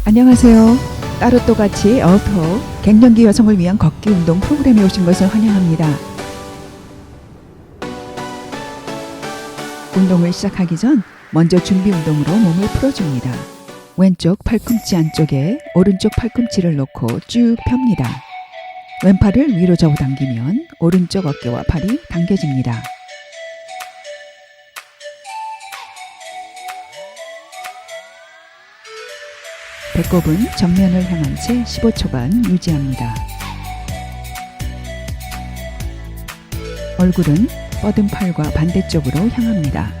안녕하세요. 따로또같이 어토 갱년기 여성을 위한 걷기 운동 프로그램에 오신 것을 환영합니다. 운동을 시작하기 전 먼저 준비 운동으로 몸을 풀어줍니다. 왼쪽 팔꿈치 안쪽에 오른쪽 팔꿈치를 놓고 쭉 펴니다. 왼팔을 위로 접어당기면 오른쪽 어깨와 팔이 당겨집니다. 배꼽은 정면을 향한 채 15초간 유지합니다. 얼굴은 뻗은 팔과 반대쪽으로 향합니다.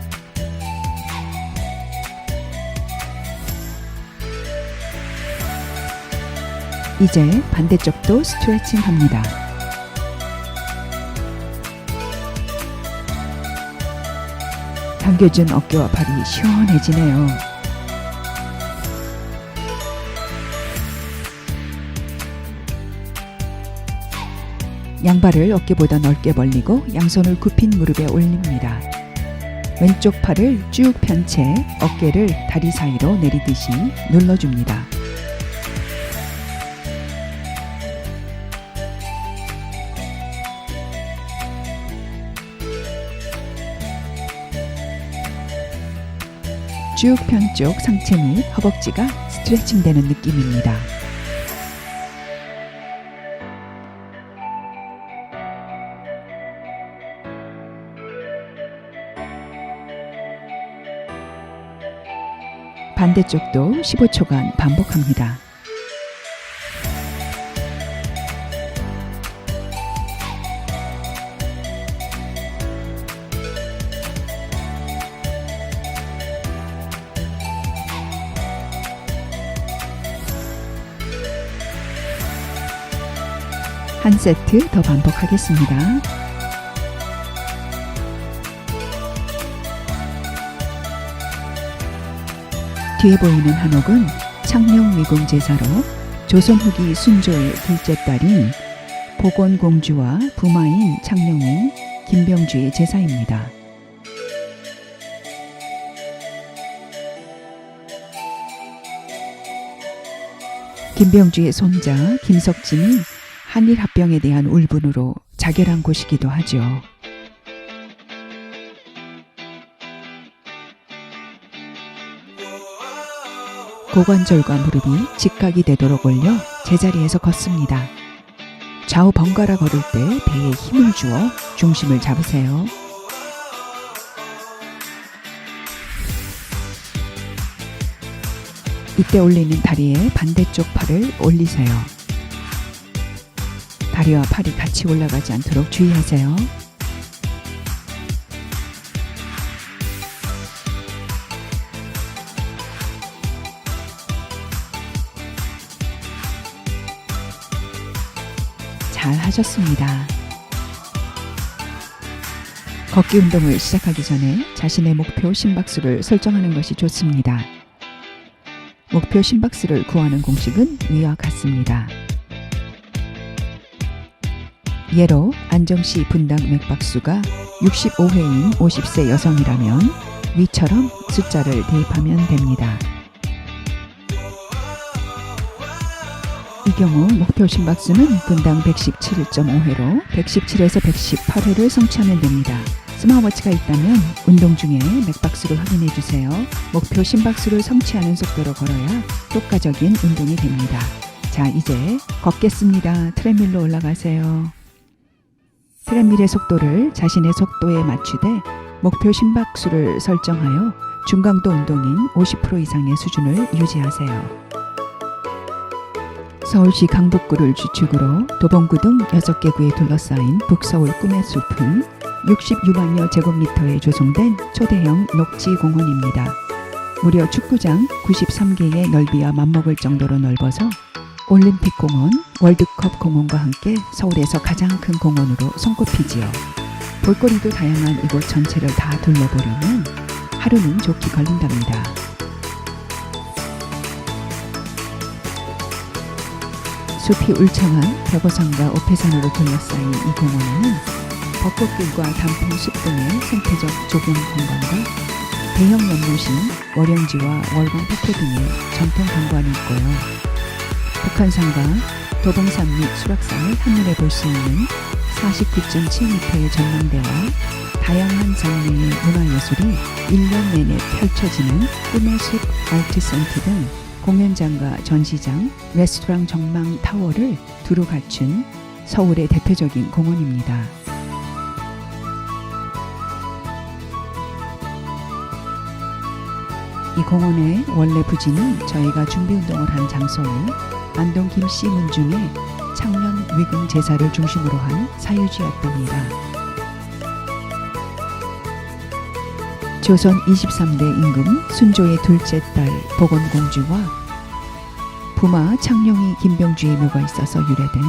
이제 반대쪽도 스트레칭 합니다. 당겨준 어깨와 팔이 시원해지네요. 양발을 어깨보다 넓게 벌리고 양손을 굽힌 무릎에 올립니다. 왼쪽 팔을 쭉 편 채 어깨를 다리 사이로 내리듯이 눌러줍니다. 쭉 편 쪽 상체 및 허벅지가 스트레칭 되는 느낌입니다. 반대쪽도 15초간 반복합니다. 한 세트 더 반복하겠습니다. 뒤에 보이는 한옥은 창녕 위공제사로 조선 후기 순조의 둘째 딸인 보건공주와 부마인 창녕이 김병주의 제사입니다. 김병주의 손자 김석진이 한일합병에 대한 울분으로 자결한 곳이기도 하죠. 고관절과 무릎이 직각이 되도록 올려 제자리에서 걷습니다. 좌우 번갈아 걸을 때 배에 힘을 주어 중심을 잡으세요. 이때 올리는 다리의 반대쪽 팔을 올리세요. 다리와 팔이 같이 올라가지 않도록 주의하세요. 잘 하셨습니다. 걷기 운동을 시작하기 전에 자신의 목표 심박수를 설정하는 것이 좋습니다. 목표 심박수를 구하는 공식은 위와 같습니다. 예로 안정시 분당 맥박수가 65회인 50세 여성이라면 위처럼 숫자를 대입하면 됩니다. 이 경우 목표 심박수는 분당 117.5회로 117에서 118회를 성취하면 됩니다. 스마트워치가 있다면 운동 중에 맥박수를 확인해 주세요. 목표 심박수를 성취하는 속도로 걸어야 효과적인 운동이 됩니다. 자, 이제 걷겠습니다. 트레밀로 올라가세요. 트레밀의 속도를 자신의 속도에 맞추되 목표 심박수를 설정하여 중강도 운동인 50% 이상의 수준을 유지하세요. 서울시 강북구를 주축으로 도봉구 등 6개 구에 둘러싸인 북서울 꿈의 숲은 66만여 제곱미터에 조성된 초대형 녹지공원입니다. 무려 축구장 93개의 넓이와 맞먹을 정도로 넓어서 올림픽공원, 월드컵 공원과 함께 서울에서 가장 큰 공원으로 손꼽히지요. 볼거리도 다양한 이곳 전체를 다 둘러보려면 하루는 좋게 걸린답니다. 숲이 울창한 벽오산과 오패산으로 둘러싸인 이 공원에는 벚꽃길과 단풍숲 등의 생태적 조경 공간과 대형 연못인 월영지와 월광 폭포 등의 전통 경관이 있고요. 북한산과 도봉산 및 수락산을 한눈에 볼 수 있는 49.7m의 전망대와 다양한 장르의 문화예술이 1년 내내 펼쳐지는 꿈의 숲 아트센터 등 공연장과 전시장, 레스토랑 전망 타워를 두루 갖춘 서울의 대표적인 공원입니다. 이 공원의 원래 부지는 저희가 준비운동을 한 장소인 안동 김씨 문중의 창년 위금 제사를 중심으로 한 사유지였답니다. 조선 23대 임금 순조의 둘째 딸 복원공주와 부마 창녕이 김병주의 묘가 있어서 유래된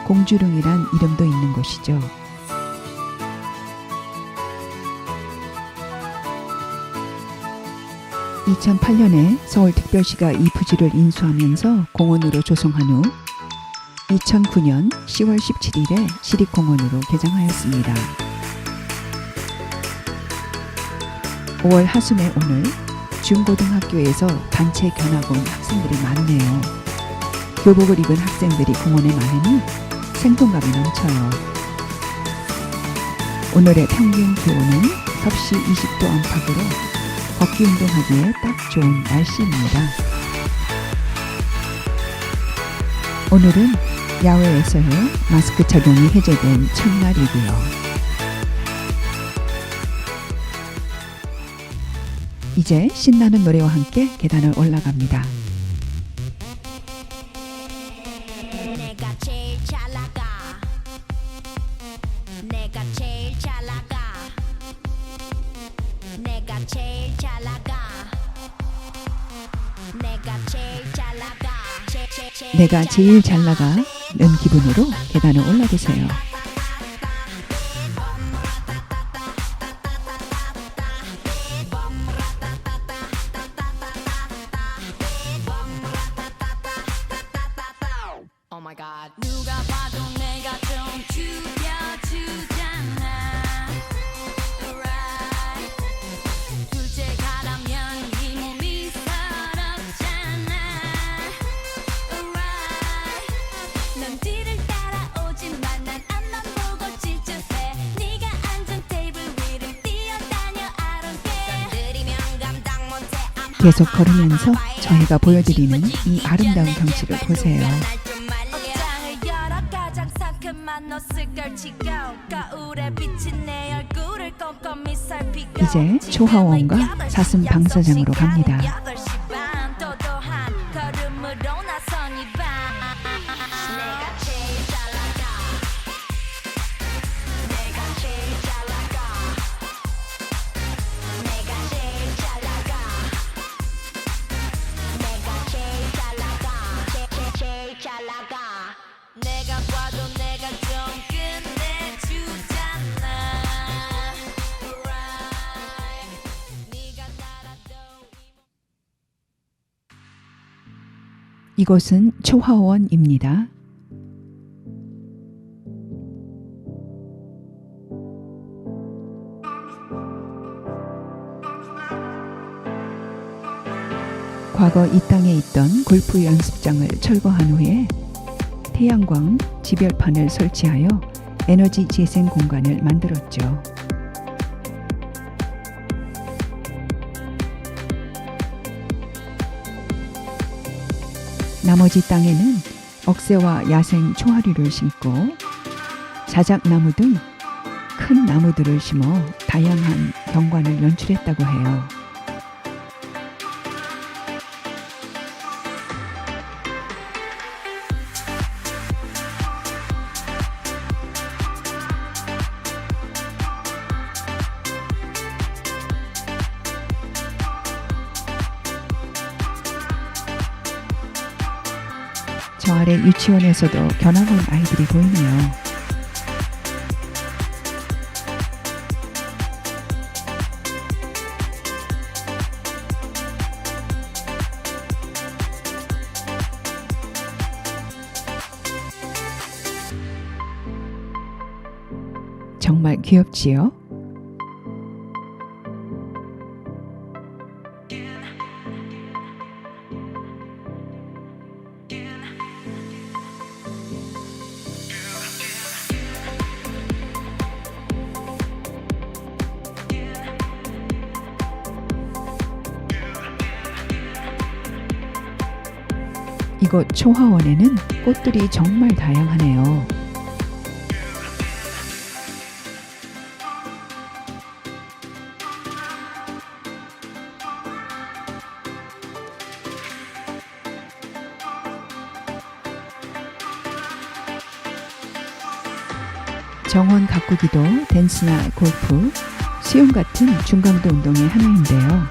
공주릉이란 이름도 있는 곳이죠. (2008년에) 서울특별시가 이 부지를 인수하면서 공원으로 조성한 후 2009년 10월 17일에 시립공원으로 개장하였습니다. 5월 하순의 오늘 중고등학교에서 단체 견학 온 학생들이 많네요. 교복을 입은 학생들이 공원에 많으니 생동감이 넘쳐요. 오늘의 평균 기온은 섭씨 20도 안팎으로 걷기 운동하기에 딱 좋은 날씨입니다. 오늘은 야외에서의 마스크 착용이 해제된 첫날이고요. 이제 신나는 노래와 함께 계단을 올라갑니다. 내가 제일 잘 나가. 내가 제일 잘 나가. 내가 제일 잘 나가. 내가 제일 잘 나가. 내가 제일 잘 나가는 기분으로 계단을 올라보세요. Oh my God. 누가 봐도 내가 좀 죽여주잖아. Right. 둘째 가라면 이 몸이 서럽잖아. Right. 넌 뒤를 따라오지만 난 앞만 보고 질주해. 네가 앉은 테이블 위를 뛰어다녀. I don't care. 건드리면 감당 못해. I'm 계속 걸으면서 저희가 보여드리는 이 아름다운 경치를 보세요. 이제 초하원과 사슴 방사장으로 갑니다. 내가 봐도 내가 좀 끝내주잖아. Right. 네가 날아도 이곳은 초하원입니다. 과거 이 땅에 있던 골프 연습장을 철거한 후에 태양광 지별판을 설치하여 에너지 재생 공간을 만들었죠. 나머지 땅에는 억새와 야생 초하류를 심고 자작나무 등 큰 나무들을 심어 다양한 경관을 연출했다고 해요. 저 아래 유치원에서도 견학 온 아이들이 보이네요. 정말 귀엽지요? 이곳 초화원에는 꽃들이 정말 다양하네요. 정원 가꾸기도 댄스나 골프, 수영 같은 중강도 운동의 하나인데요.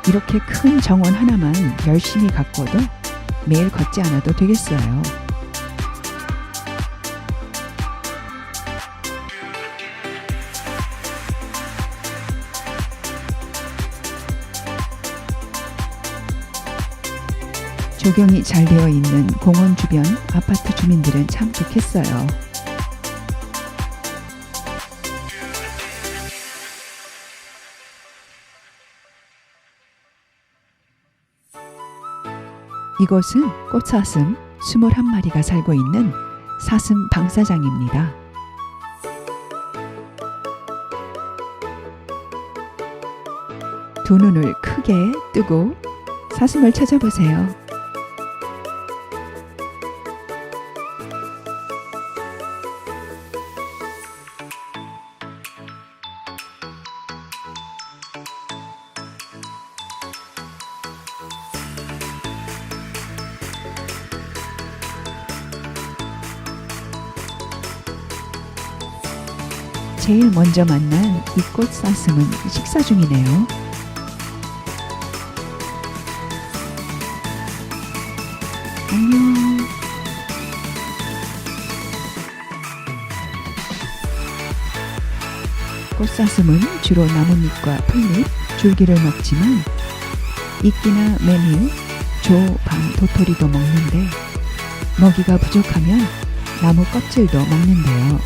이렇게 큰 정원 하나만 열심히 가꿔도 매일 걷지 않아도 되겠어요. 조경이 잘 되어 있는 공원 주변 아파트 주민들은 참 좋겠어요. 이곳은 꽃사슴 21마리가 살고 있는 사슴 방사장입니다. 두 눈을 크게 뜨고 사슴을 찾아보세요. 제일 먼저 만난 이 꽃사슴은 식사 중이네요. 안녕. 꽃사슴은 주로 나뭇잎과 풀잎, 줄기를 먹지만 이끼나 메밀, 조, 밤, 도토리도 먹는데 먹이가 부족하면 나무 껍질도 먹는데요.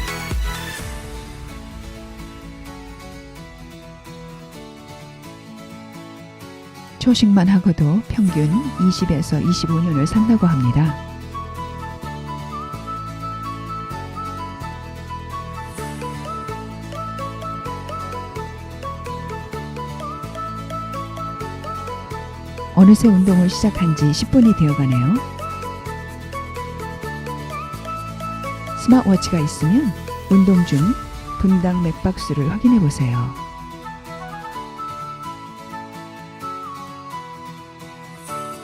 초식만 하고도 평균 20에서 25년을 산다고 합니다. 어느새 운동을 시작한 지 10분이 되어가네요. 스마트워치가 있으면 운동 중 분당 맥박수를 확인해 보세요.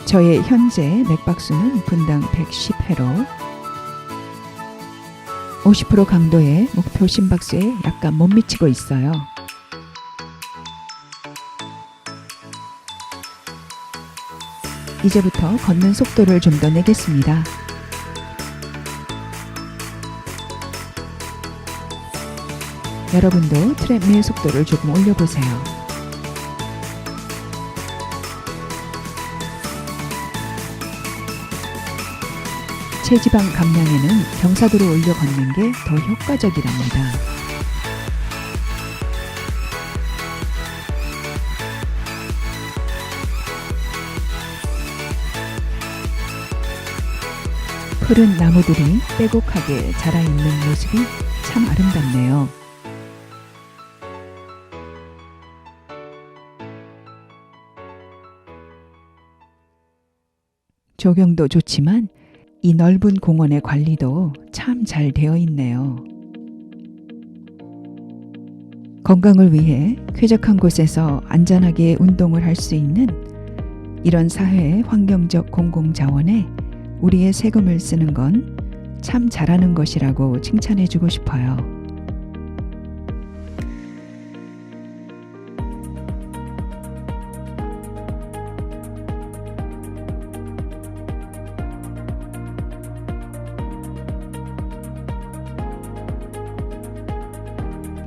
저의 현재 맥박수는 분당 110회로 50% 강도의 목표 심박수에 약간 못 미치고 있어요. 이제부터 걷는 속도를 좀 더 내겠습니다. 여러분도 트랩밀 속도를 조금 올려보세요. 체지방 감량에는 경사도를 올려 걷는 게 더 효과적이랍니다. 푸른 나무들이 빼곡하게 자라있는 모습이 참 아름답네요. 조경도 좋지만 이 넓은 공원의 관리도 참 잘 되어 있네요. 건강을 위해 쾌적한 곳에서 안전하게 운동을 할 수 있는 이런 사회 환경적 공공자원에 우리의 세금을 쓰는 건 참 잘하는 것이라고 칭찬해주고 싶어요.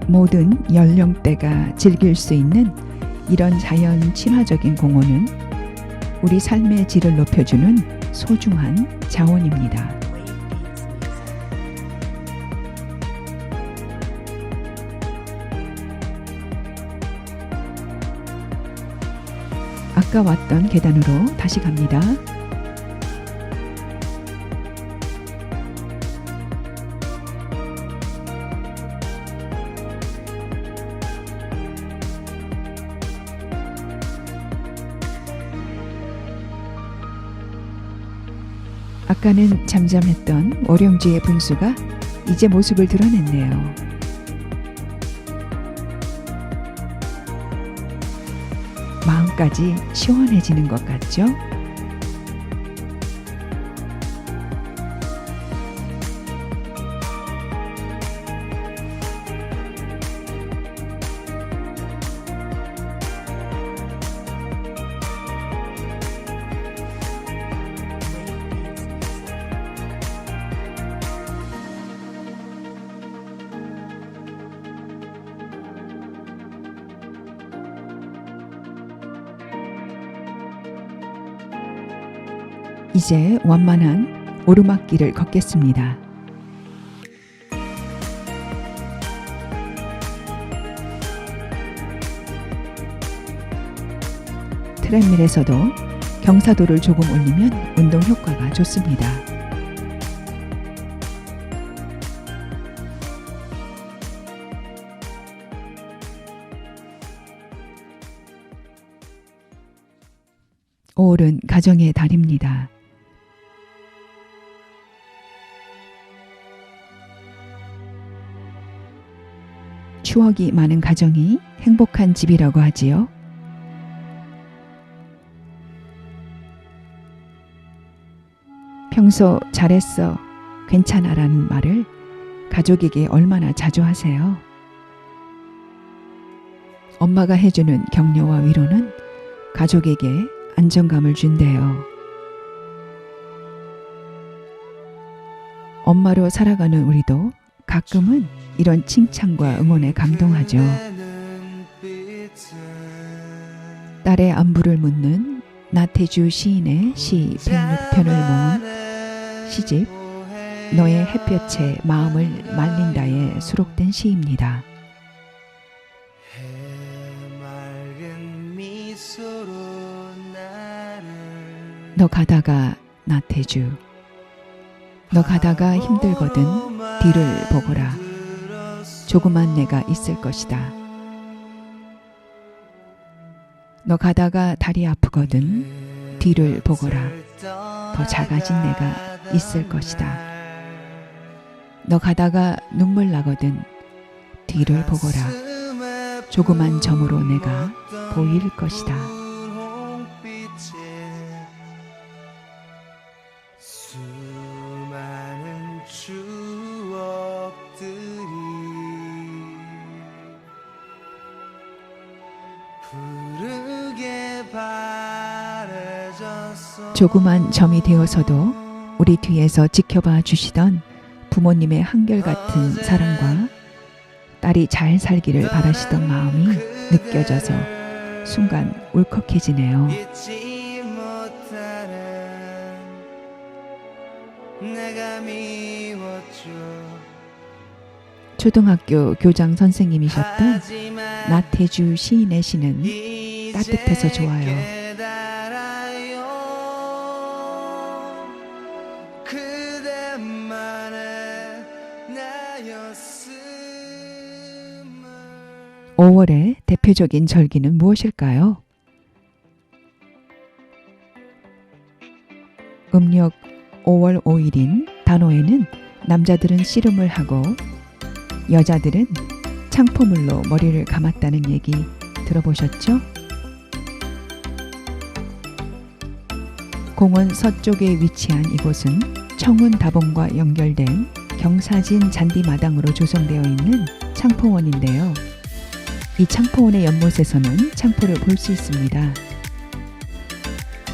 모든 연령대가 즐길 수 있는 이런 자연 친화적인 공원은 우리 삶의 질을 높여주는 소중한 자원입니다. 아까 왔던 계단으로 다시 갑니다. 아까는 잠잠했던 오령주의 분수가 이제 모습을 드러냈네요. 마음까지 시원해지는 것 같죠? 이제 완만한 오르막길을 걷겠습니다. 트레밀에서도 경사도를 조금 올리면 운동 효과가 좋습니다. 올은 가정의 달입니다. 추억이 많은 가정이 행복한 집이라고 하지요. 평소 잘했어, 괜찮아라는 말을 가족에게 얼마나 자주 하세요? 엄마가 해주는 격려와 위로는 가족에게 안정감을 준대요. 엄마로 살아가는 우리도 가끔은 이런 칭찬과 응원에 감동하죠. 딸의 안부를 묻는 나태주 시인의 시 106편을 모은 시집 너의 햇볕에 마음을 말린다에 수록된 시입니다. 너 가다가 나태주, 너 가다가 힘들거든 뒤를 보거라. 조그만 내가 있을 것이다. 너 가다가 다리 아프거든 뒤를 보거라. 더 작아진 내가 있을 것이다. 너 가다가 눈물 나거든 뒤를 보거라. 조그만 점으로 내가 보일 것이다. 수많은 추억들이 푸르게 바래졌어. 조그만 점이 되어서도 우리 뒤에서 지켜봐 주시던 부모님의 한결같은 사랑과 딸이 잘 살기를 바라시던 마음이 느껴져서 순간 울컥해지네요. 잊지 못하는 내가 미웠죠. 초등학교 교장 선생님이셨던 나태주 시인의 시는 따뜻해서 좋아요. 그대만의 나였음을. 5월의 대표적인 절기는 무엇일까요? 음력 5월 5일인 단오에는 남자들은 씨름을 하고 여자들은 창포물로 머리를 감았다는 얘기 들어보셨죠? 공원 서쪽에 위치한 이곳은 청운다봉과 연결된 경사진 잔디마당으로 조성되어 있는 창포원인데요. 이 창포원의 연못에서는 창포를 볼 수 있습니다.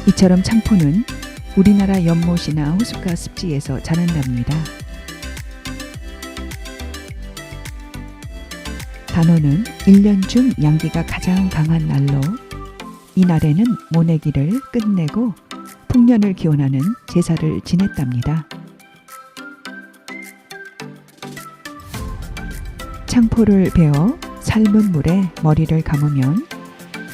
이처럼 창포는 우리나라 연못이나 호숫가 습지에서 자란답니다. 단오는 1년 중 양기가 가장 강한 날로 이날에는 모내기를 끝내고 풍년을 기원하는 제사를 지냈답니다. 창포를 베어 삶은 물에 머리를 감으면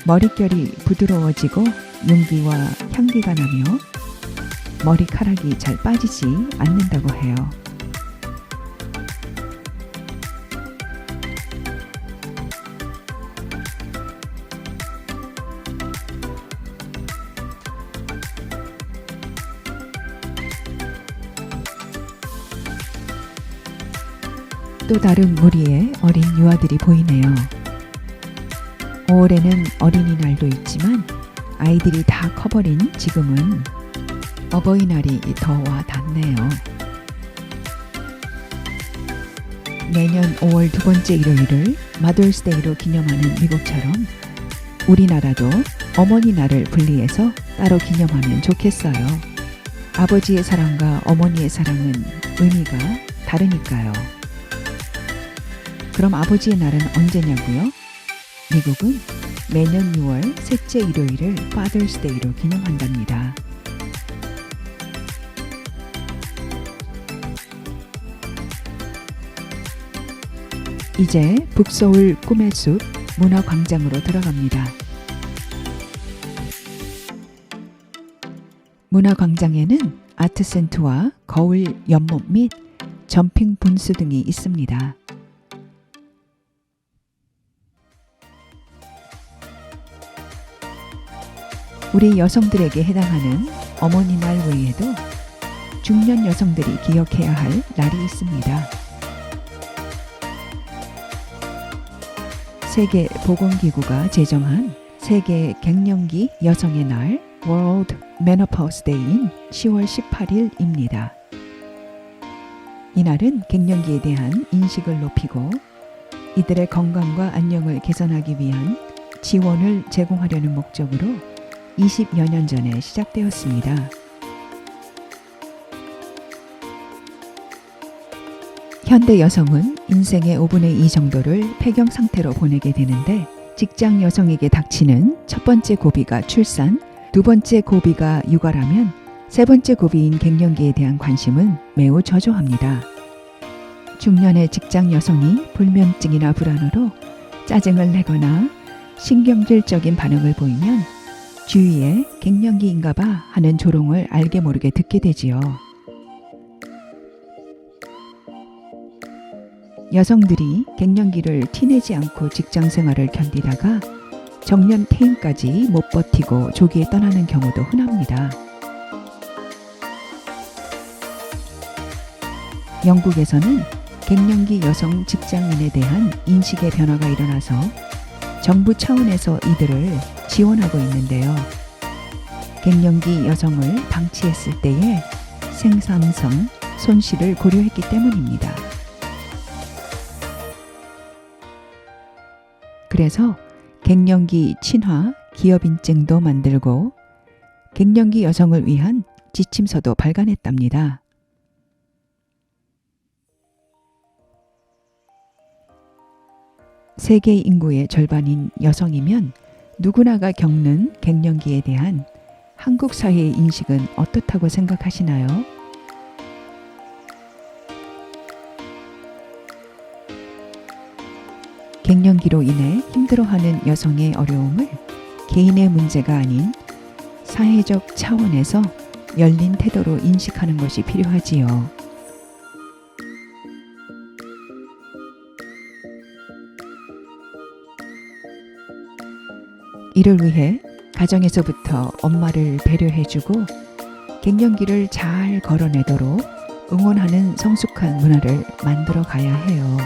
머릿결이 부드러워지고 윤기와 향기가 나며 머리카락이 잘 빠지지 않는다고 해요. 또 다른 무리의 어린 유아들이 보이네요. 5월에는 어린이날도 있지만 아이들이 다 커버린 지금은 어버이날이 더 와 닿네요. 매년 5월 두 번째 일요일을 마더스데이로 기념하는 미국처럼 우리나라도 어머니 날을 분리해서 따로 기념하면 좋겠어요. 아버지의 사랑과 어머니의 사랑은 의미가 다르니까요. 그럼 아버지의 날은 언제냐고요? 미국은 매년 6월 셋째 일요일을 Father's Day로 기념한답니다. 이제 북서울 꿈의 숲 문화광장으로 들어갑니다. 문화광장에는 아트센터와 거울 연못 및 점핑 분수 등이 있습니다. 우리 여성들에게 해당하는 어머니날 외에도 중년 여성들이 기억해야 할 날이 있습니다. 세계보건기구가 제정한 세계 갱년기 여성의 날 World Menopause Day인 10월 18일입니다. 이날은 갱년기에 대한 인식을 높이고 이들의 건강과 안녕을 개선하기 위한 지원을 제공하려는 목적으로 20여 년 전에 시작되었습니다. 현대 여성은 인생의 5분의 2 정도를 폐경 상태로 보내게 되는데 직장 여성에게 닥치는 첫 번째 고비가 출산, 두 번째 고비가 육아라면 세 번째 고비인 갱년기에 대한 관심은 매우 저조합니다. 중년의 직장 여성이 불면증이나 불안으로 짜증을 내거나 신경질적인 반응을 보이면 주위에 갱년기인가봐 하는 조롱을 알게 모르게 듣게 되지요. 여성들이 갱년기를 티내지 않고 직장 생활을 견디다가 정년 퇴임까지 못 버티고 조기에 떠나는 경우도 흔합니다. 영국에서는 갱년기 여성 직장인에 대한 인식의 변화가 일어나서 정부 차원에서 이들을 지원하고 있는데요. 갱년기 여성을 방치했을 때의 생산성 손실을 고려했기 때문입니다. 그래서 갱년기 친화 기업인증도 만들고 갱년기 여성을 위한 지침서도 발간했답니다. 세계 인구의 절반인 여성이면 누구나가 겪는 갱년기에 대한 한국 사회의 인식은 어떻다고 생각하시나요? 갱년기로 인해 힘들어하는 여성의 어려움을 개인의 문제가 아닌 사회적 차원에서 열린 태도로 인식하는 것이 필요하지요. 이를 위해 가정에서부터 엄마를 배려해주고 갱년기를 잘 걸어내도록 응원하는 성숙한 문화를 만들어 가야 해요.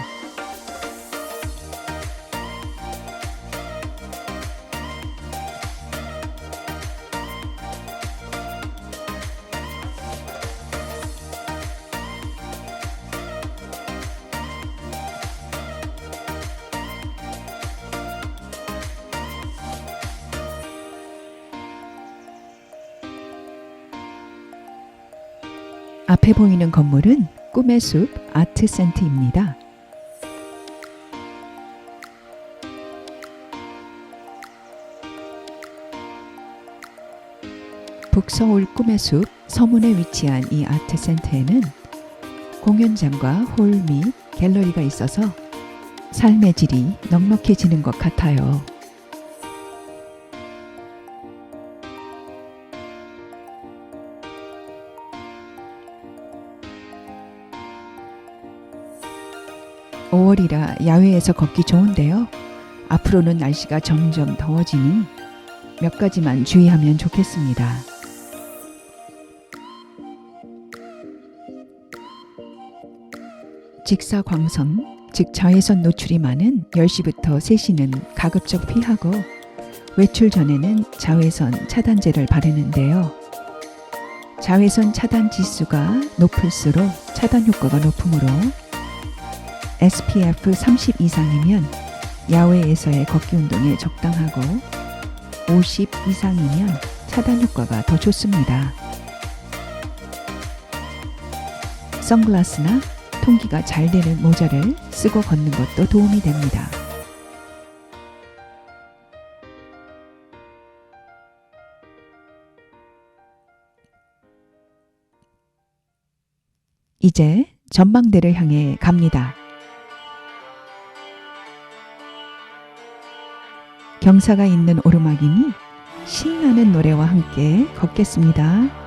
앞에 보이는 건물은 꿈의 숲 아트센터입니다. 북서울 꿈의 숲 서문에 위치한 이 아트센터에는 공연장과 홀 및 갤러리가 있어서 삶의 질이 넉넉해지는 것 같아요. (5월이라) 야외에서 걷기 좋은데요. 앞으로는 날씨가 점점 더워지니 몇 가지만 주의하면 좋겠습니다. 직사광선, 즉 자외선 노출이 많은 10시부터 3시는 가급적 피하고 외출 전에는 자외선 차단제를 바르는데요. 자외선 차단 지수가 높을수록 차단 효과가 높으므로 SPF 30 이상이면 야외에서의 걷기 운동에 적당하고 50 이상이면 차단 효과가 더 좋습니다. 선글라스나 통기가 잘 되는 모자를 쓰고 걷는 것도 도움이 됩니다. 이제 전망대를 향해 갑니다. 경사가 있는 오르막이니 신나는 노래와 함께 걷겠습니다.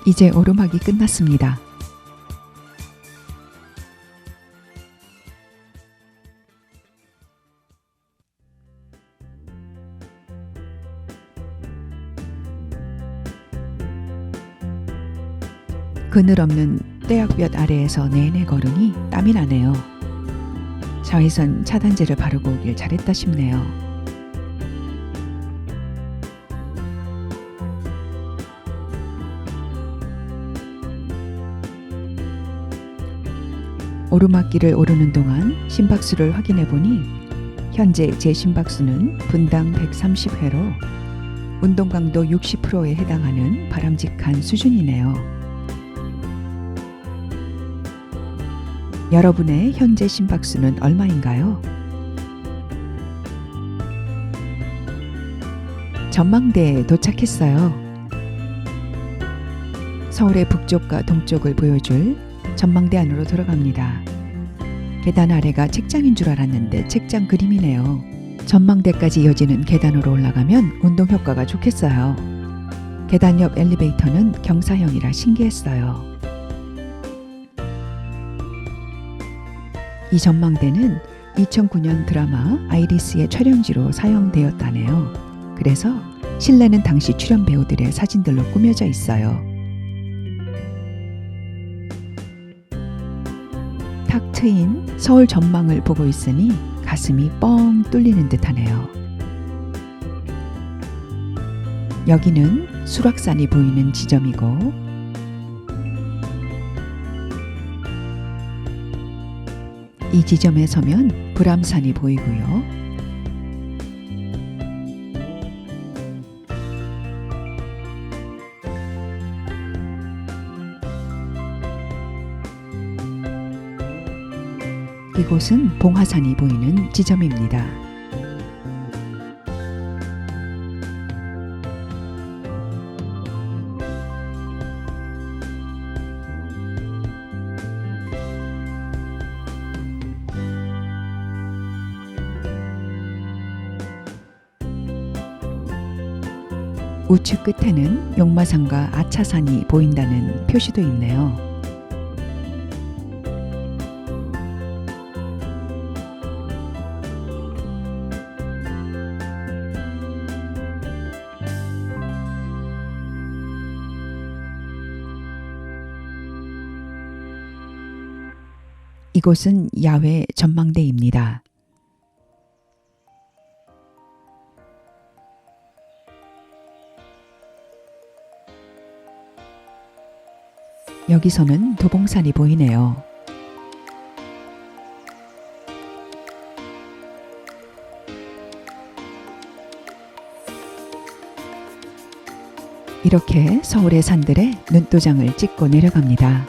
이제 오르막이 끝났습니다. 그늘 없는 떼약볕 아래에서 내내 걸으니 땀이 나네요. 자외선 차단제를 바르고 오길 잘했다 싶네요. 오르막길을 오르는 동안 심박수를 확인해 보니 현재 제 심박수는 분당 130회로 운동 강도 60%에 해당하는 바람직한 수준이네요. 여러분의 현재 심박수는 얼마인가요? 전망대에 도착했어요. 서울의 북쪽과 동쪽을 보여줄 전망대 안으로 들어갑니다. 계단 아래가 책장인 줄 알았는데 책장 그림이네요. 전망대까지 이어지는 계단으로 올라가면 운동 효과가 좋겠어요. 계단 옆 엘리베이터는 경사형이라 신기했어요. 이 전망대는 2009년 드라마 아이리스의 촬영지로 사용되었다네요. 그래서 실내는 당시 출연 배우들의 사진들로 꾸며져 있어요. 탁 트인 서울 전망을 보고 있으니 가슴이 뻥 뚫리는 듯하네요. 여기는 수락산이 보이는 지점이고 이 지점에 서면 불암산이 보이고요. 이곳은 봉화산이 보이는 지점입니다. 우측 끝에는 용마산과 아차산이 보인다는 표시도 있네요. 이곳은 야외 전망대입니다. 여기서는 도봉산이 보이네요. 이렇게 서울의 산들에 눈도장을 찍고 내려갑니다.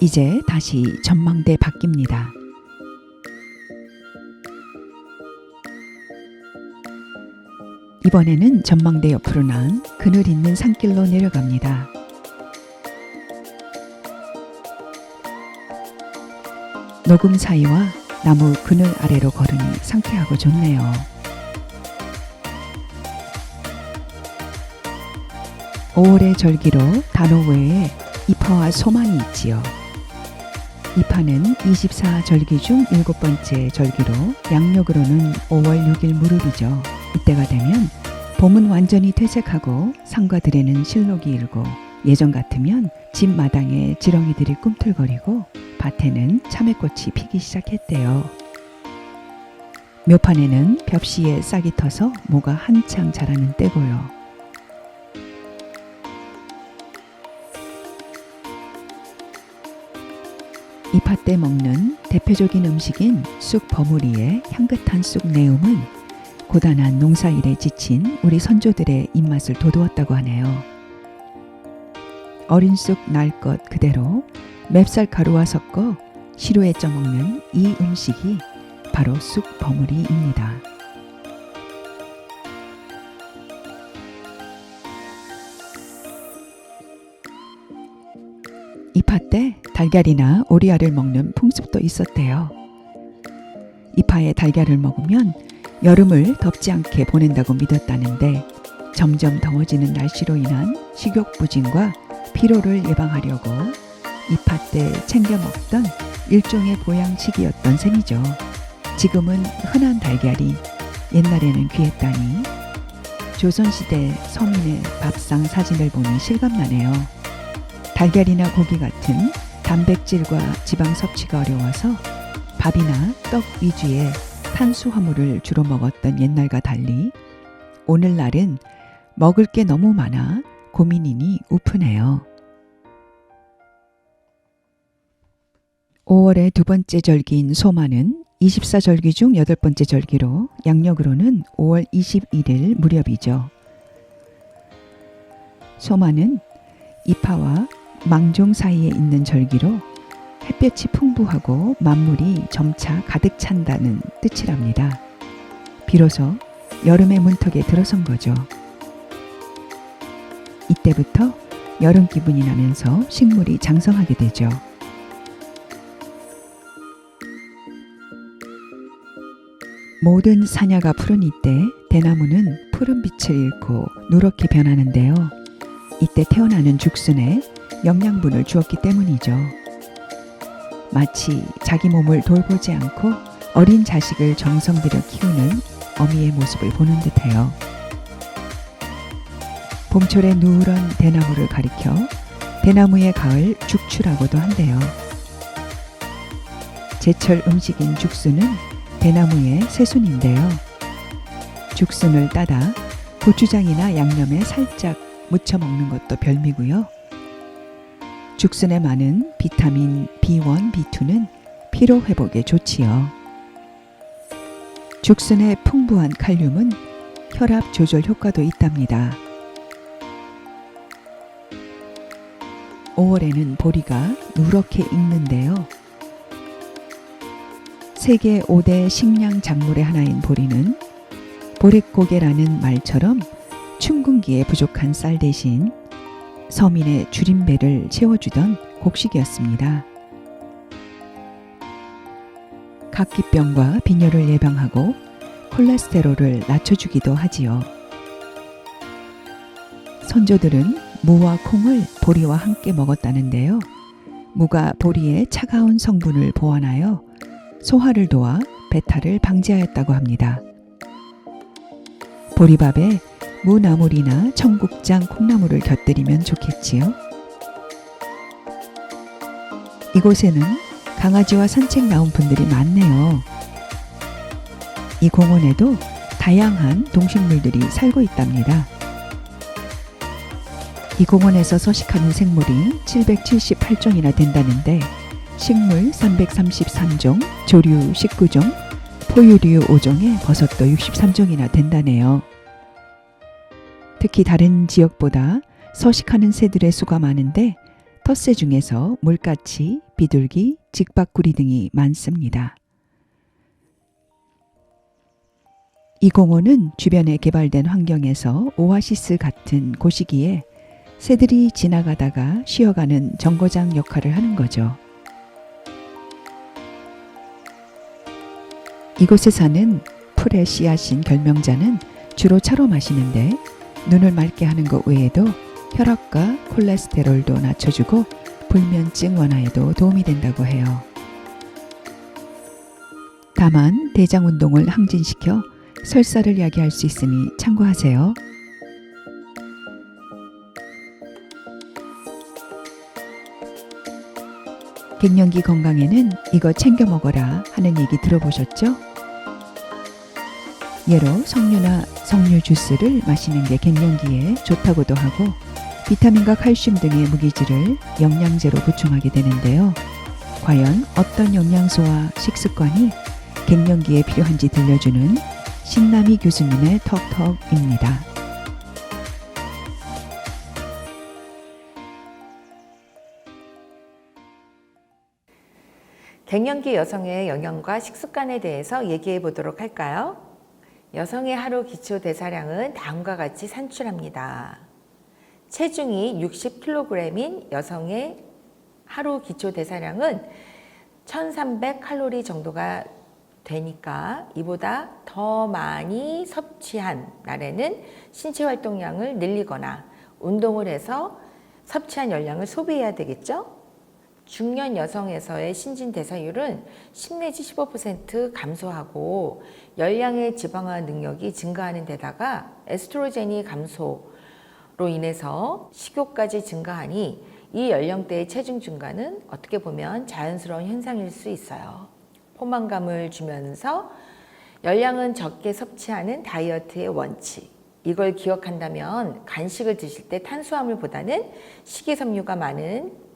이제 다시 전망대 밖입니다. 이번에는 전망대 옆으로 난 그늘 있는 산길로 내려갑니다. 녹음 사이와 나무 그늘 아래로 걸으니 상쾌하고 좋네요. (5월의) 절기로 단오 외에 이파와 소만이 있지요. 이파는 24절기 중 7번째 절기로 양력으로는 5월 6일 무렵이죠. 이때가 되면 봄은 완전히 퇴색하고 산과 들에는 실록이 일고 예전 같으면 집 마당에 지렁이들이 꿈틀거리고 밭에는 참외꽃이 피기 시작했대요. 묘판에는 벽시에 싹이 터서 모가 한창 자라는 때고요. 이파 때 먹는 대표적인 음식인 쑥 버무리의 향긋한 쑥 내음은 고단한 농사일에 지친 우리 선조들의 입맛을 돋우었다고 하네요. 어린 쑥 날 것 그대로 맵쌀 가루와 섞어 시루에 쪄먹는 이 음식이 바로 쑥 버무리입니다. 이파 때 달걀이나 오리알을 먹는 풍습도 있었대요. 이파에 달걀을 먹으면 여름을 덥지 않게 보낸다고 믿었다는데 점점 더워지는 날씨로 인한 식욕부진과 피로를 예방하려고 이파 때 챙겨 먹던 일종의 보양식이었던 셈이죠. 지금은 흔한 달걀이 옛날에는 귀했다니 조선시대 서민의 밥상 사진을 보니 실감나네요. 달걀이나 고기 같은 단백질과 지방 섭취가 어려워서 밥이나 떡 위주의 탄수화물을 주로 먹었던 옛날과 달리 오늘날은 먹을 게 너무 많아 고민이니 우프네요. 5월의 두 번째 절기인 소만은 24절기 중 8번째 절기로 양력으로는 5월 21일 무렵이죠. 소만은 이파와 망종 사이에 있는 절기로 햇볕이 풍부하고 만물이 점차 가득 찬다는 뜻이랍니다. 비로소 여름의 문턱에 들어선 거죠. 이때부터 여름 기분이 나면서 식물이 장성하게 되죠. 모든 사냐가 푸른 이때 대나무는 푸른 빛을 잃고 누렇게 변하는데요. 이때 태어나는 죽순에 영양분을 주었기 때문이죠. 마치 자기 몸을 돌보지 않고 어린 자식을 정성 들여 키우는 어미의 모습을 보는 듯해요. 봄철의 누런 대나무를 가리켜 대나무의 가을 죽추라고도 한대요. 제철 음식인 죽순은 대나무의 새순인데요. 죽순을 따다 고추장이나 양념에 살짝 무쳐 먹는 것도 별미고요. 죽순에 많은 비타민 B1, B2는 피로 회복에 좋지요. 죽순의 풍부한 칼륨은 혈압 조절 효과도 있답니다. 5월에는 보리가 누렇게 익는데요. 세계 5대 식량 작물의 하나인 보리는 보릿고개라는 말처럼 춘궁기에 부족한 쌀 대신 서민의 줄임배를 채워주던 곡식이었습니다. 각기병과 빈혈을 예방하고 콜레스테롤을 낮춰주기도 하지요. 선조들은 무와 콩을 보리와 함께 먹었다는데요. 무가 보리의 차가운 성분을 보완하여 소화를 도와 배탈을 방지하였다고 합니다. 보리밥에 무나물이나 청국장, 콩나물을 곁들이면 좋겠지요. 이곳에는 강아지와 산책 나온 분들이 많네요. 이 공원에도 다양한 동식물들이 살고 있답니다. 이 공원에서 서식하는 생물이 778종이나 된다는데 식물 333종, 조류 19종, 포유류 5종에 버섯도 63종이나 된다네요. 특히 다른 지역보다 서식하는 새들의 수가 많은데 텃새 중에서 물가치, 비둘기, 직박구리 등이 많습니다. 이 공원은 주변에 개발된 환경에서 오아시스 같은 곳이기에 새들이 지나가다가 쉬어가는 정거장 역할을 하는 거죠. 이곳에 사는 풀의 씨앗인 결명자는 주로 차로 마시는데 눈을 맑게 하는 것 외에도 혈압과 콜레스테롤도 낮춰주고 불면증 완화에도 도움이 된다고 해요. 다만 대장 운동을 항진시켜 설사를 야기할 수 있으니 참고하세요. 갱년기 건강에는 이거 챙겨 먹어라 하는 얘기 들어보셨죠? 예로 석류나 석류 주스를 마시는 게 갱년기에 좋다고도 하고 비타민과 칼슘 등의 무기질을 영양제로 보충하게 되는데요. 과연 어떤 영양소와 식습관이 갱년기에 필요한지 들려주는 신남희 교수님의 톡톡입니다. 갱년기 여성의 영양과 식습관에 대해서 얘기해 보도록 할까요? 여성의 하루 기초 대사량은 다음과 같이 산출합니다. 체중이 60kg인 여성의 하루 기초 대사량은 1300칼로리 정도가 되니까 이보다 더 많이 섭취한 날에는 신체 활동량을 늘리거나 운동을 해서 섭취한 열량을 소비해야 되겠죠? 중년 여성에서의 신진대사율은 10 내지 15% 감소하고 열량의 지방화 능력이 증가하는 데다가 에스트로겐이 감소로 인해서 식욕까지 증가하니 이 연령대의 체중 증가는 어떻게 보면 자연스러운 현상일 수 있어요. 포만감을 주면서 열량은 적게 섭취하는 다이어트의 원칙. 이걸 기억한다면 간식을 드실 때 탄수화물보다는 식이섬유가 많은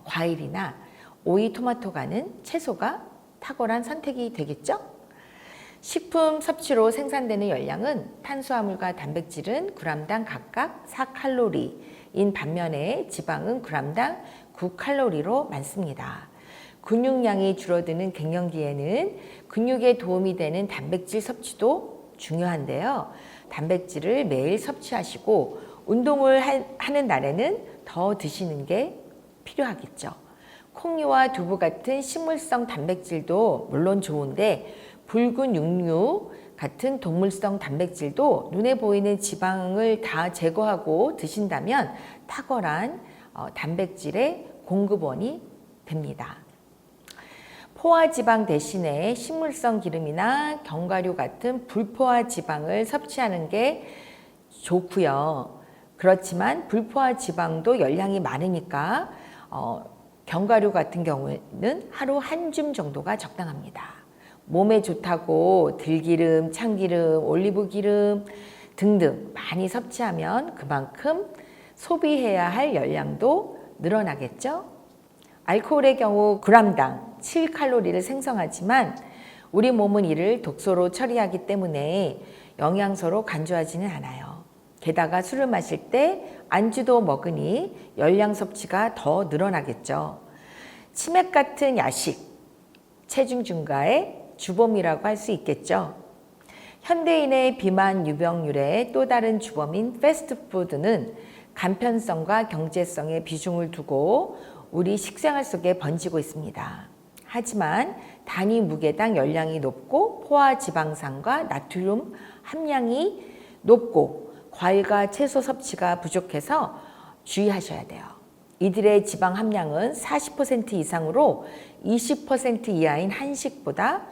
과일이나 오이, 토마토가는 채소가 탁월한 선택이 되겠죠? 식품 섭취로 생산되는 열량은 탄수화물과 단백질은 g당 각각 4칼로리인 반면에 지방은 g당 9칼로리로 많습니다. 근육량이 줄어드는 갱년기에는 근육에 도움이 되는 단백질 섭취도 중요한데요. 단백질을 매일 섭취하시고 운동을 하는 날에는 더 드시는 게 필요하겠죠. 콩류와 두부 같은 식물성 단백질도 물론 좋은데 붉은 육류 같은 동물성 단백질도 눈에 보이는 지방을 다 제거하고 드신다면 탁월한 단백질의 공급원이 됩니다. 포화 지방 대신에 식물성 기름이나 견과류 같은 불포화 지방을 섭취하는 게 좋고요. 그렇지만 불포화 지방도 열량이 많으니까 견과류 같은 경우에는 하루 한 줌 정도가 적당합니다. 몸에 좋다고 들기름, 참기름, 올리브기름 등등 많이 섭취하면 그만큼 소비해야 할 열량도 늘어나겠죠? 알코올의 경우 g당 7칼로리를 생성하지만 우리 몸은 이를 독소로 처리하기 때문에 영양소로 간주하지는 않아요. 게다가 술을 마실 때 안주도 먹으니 열량 섭취가 더 늘어나겠죠. 치맥 같은 야식, 체중 증가의 주범이라고 할 수 있겠죠. 현대인의 비만 유병률의 또 다른 주범인 패스트푸드는 간편성과 경제성에 비중을 두고 우리 식생활 속에 번지고 있습니다. 하지만 단위 무게당 열량이 높고 포화 지방산과 나트륨 함량이 높고 과일과 채소 섭취가 부족해서 주의하셔야 돼요. 이들의 지방 함량은 40% 이상으로 20% 이하인 한식보다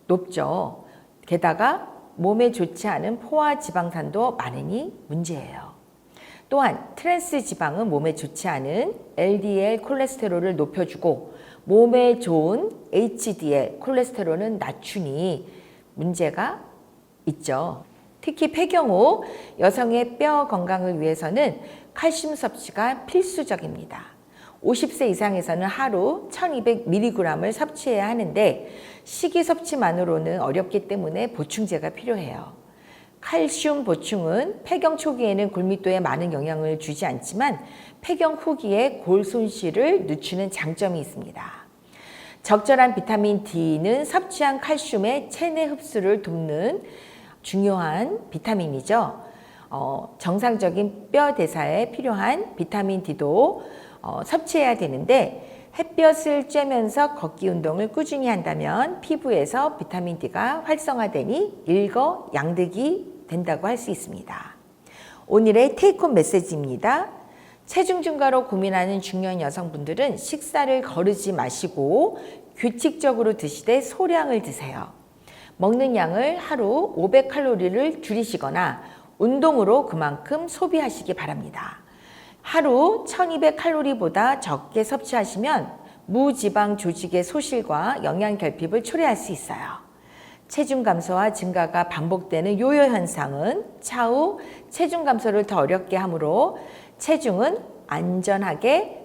높죠. 게다가 몸에 좋지 않은 포화 지방산도 많으니 문제예요. 또한 트랜스 지방은 몸에 좋지 않은 LDL 콜레스테롤을 높여주고 몸에 좋은 HDL 콜레스테롤은 낮추니 문제가 있죠. 특히 폐경 후 여성의 뼈 건강을 위해서는 칼슘 섭취가 필수적입니다. 50세 이상에서는 하루 1200mg을 섭취해야 하는데 식이 섭취만으로는 어렵기 때문에 보충제가 필요해요. 칼슘 보충은 폐경 초기에는 골밀도에 많은 영향을 주지 않지만 폐경 후기에 골 손실을 늦추는 장점이 있습니다. 적절한 비타민 D는 섭취한 칼슘의 체내 흡수를 돕는 중요한 비타민이죠. 정상적인 뼈 대사에 필요한 비타민 D도 섭취해야 되는데 햇볕을 쬐면서 걷기 운동을 꾸준히 한다면 피부에서 비타민 D가 활성화되니 일거양득이 된다고 할 수 있습니다. 오늘의 테이크홈 메시지입니다. 체중 증가로 고민하는 중년 여성분들은 식사를 거르지 마시고 규칙적으로 드시되 소량을 드세요. 먹는 양을 하루 500칼로리를 줄이시거나 운동으로 그만큼 소비하시기 바랍니다. 하루 1200칼로리보다 적게 섭취하시면 무지방 조직의 소실과 영양 결핍을 초래할 수 있어요. 체중 감소와 증가가 반복되는 요요 현상은 차후 체중 감소를 더 어렵게 하므로 체중은 안전하게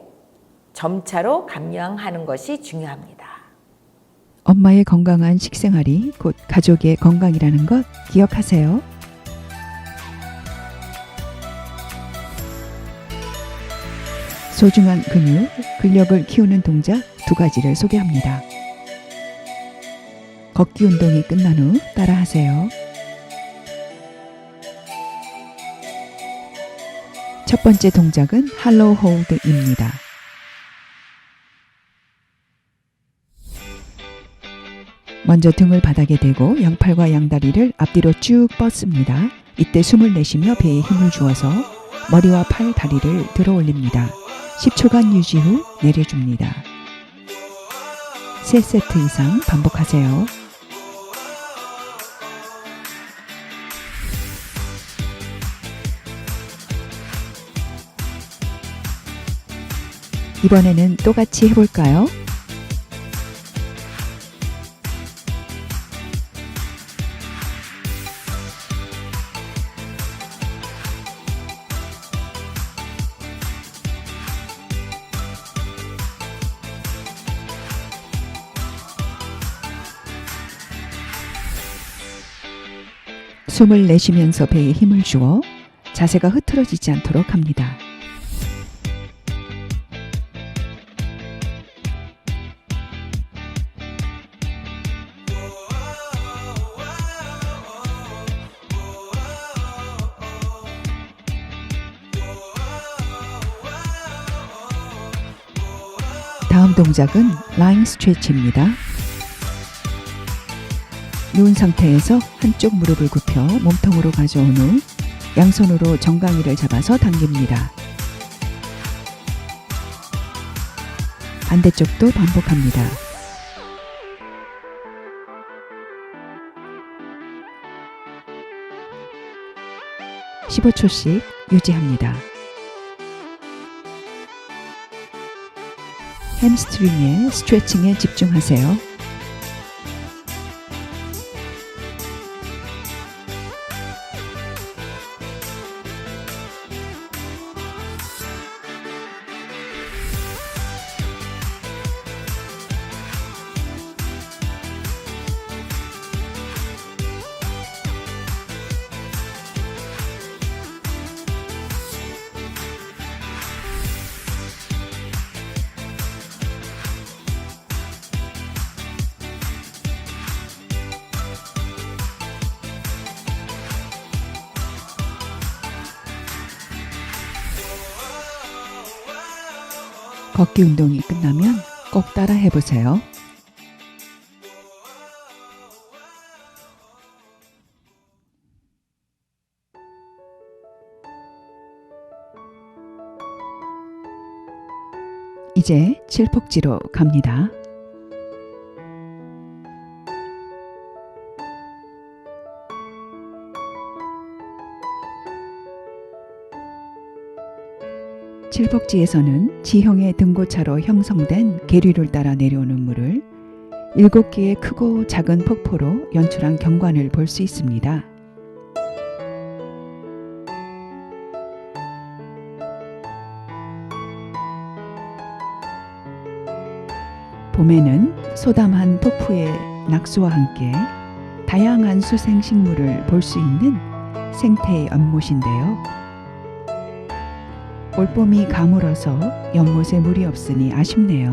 점차로 감량하는 것이 중요합니다. 엄마의 건강한 식생활이 곧 가족의 건강이라는 것 기억하세요. 소중한 근육, 근력을 키우는 동작 2가지를 소개합니다. 걷기 운동이 끝난 후 따라하세요. 첫 번째 동작은 할로우 홀드입니다. 먼저 등을 바닥에 대고 양팔과 양다리를 앞뒤로 쭉 뻗습니다. 이때 숨을 내쉬며 배에 힘을 주어서 머리와 팔, 다리를 들어 올립니다. 10초간 유지 후 내려줍니다. 3세트 이상 반복하세요. 이번에는 똑같이 해볼까요? 숨을 내쉬면서 배에 힘을 주어 자세가 흐트러지지 않도록 합니다. 다음 동작은 라인 스트레치입니다. 누운 상태에서 한쪽 무릎을 굽혀 몸통으로 가져온 후 양손으로 정강이를 잡아서 당깁니다. 반대쪽도 반복합니다. 15초씩 유지합니다. 햄스트링의 스트레칭에 집중하세요. 걷기 운동이 끝나면 꼭 따라 해보세요. 이제 칠폭지로 갑니다. 칠복지에서는 지형의 등고차로 형성된 계류를 따라 내려오는 물을 7개의 크고 작은 폭포로 연출한 경관을 볼 수 있습니다. 봄에는 소담한 폭포의 낙수와 함께 다양한 수생식물을 볼 수 있는 생태의 연못인데요. 올봄이 가물어서 연못에 물이 없으니 아쉽네요.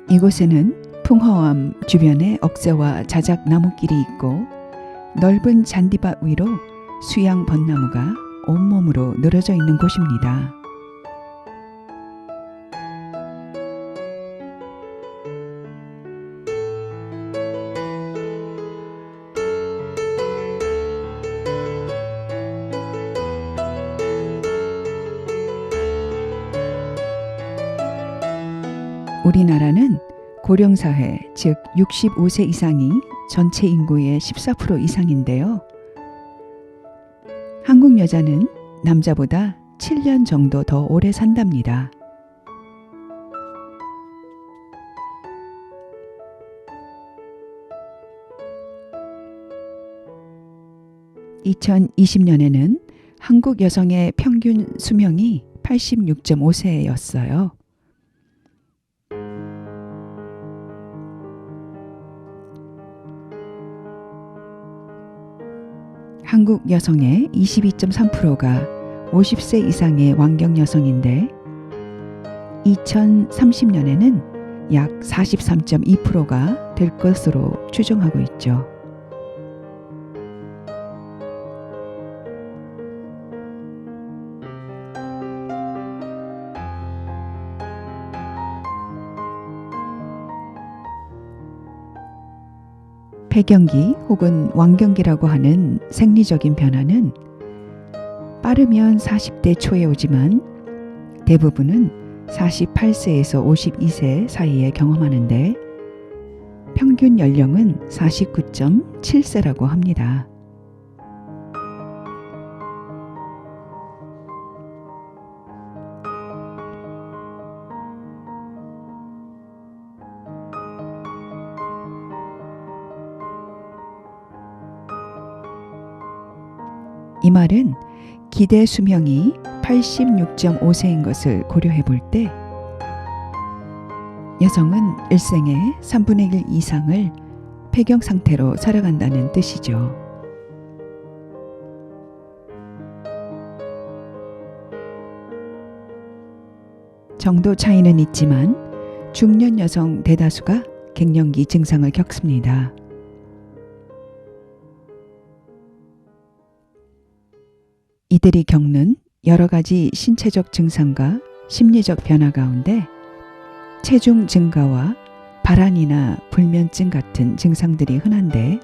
이곳에는 풍화암 주변에 억새와 자작 나무길이 있고 넓은 잔디밭 위로 수양 벚나무가 온몸으로 늘어져 있는 곳입니다. 우리나라는 고령사회, 즉 65세 이상이 전체 인구의 14% 이상인데요. 한국 여자는 남자보다 7년 정도 더 오래 산답니다. (2020년에는) 한국 여성의 평균 수명이 86.5세였어요. 한국 여성의 22.3%가 50세 이상의 완경 여성인데 2030년에는 약 43.2%가 될 것으로 추정하고 있죠. 폐경기 혹은 완경기라고 하는 생리적인 변화는 빠르면 40대 초에 오지만 대부분은 48세에서 52세 사이에 경험하는데 평균 연령은 49.7세라고 합니다. 이 말은 기대 수명이 86.5세인 것을 고려해 볼 때 여성은 일생의 3분의 1 이상을 폐경 상태로 살아간다는 뜻이죠. 정도 차이는 있지만 중년 여성 대다수가 갱년기 증상을 겪습니다. 이들이 겪는 여러 가지 신체적 증상과 심리적 변화 가운데 체중 증가와 발한이나 불면증 같은 증상들이 흔한데,